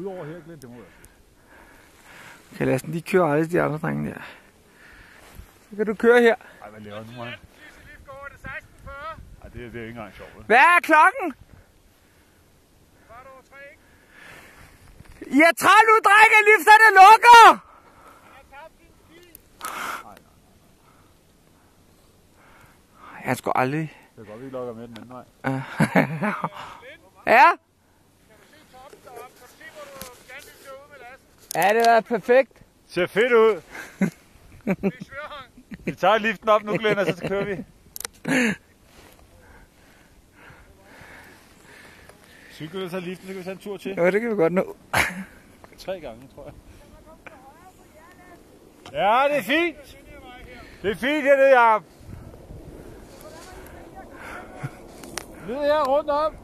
Udover her, Glenn, det må være fedt. Okay, lad os lige køre alle de andre drenge der. Så kan du køre her. Ej, hvad laver du nu, man? Ej, det er ikke engang sjovt. Hvad er klokken? Jeg tager nu, drenge, lifterne lukker! Jeg skal aldrig. Det er godt, vi lukker med den anden vej. Ja? Ja, det var perfekt. Ser fedt ud. Vi tager liften op nu, Glenn, og så kører vi. Cykler du så liften, så kan vi tage en tur til. Jo, det kan vi godt nå. 3 gange, tror jeg. Ja, det er fint. Det er fint, det er Jacob. Ned her rundt om.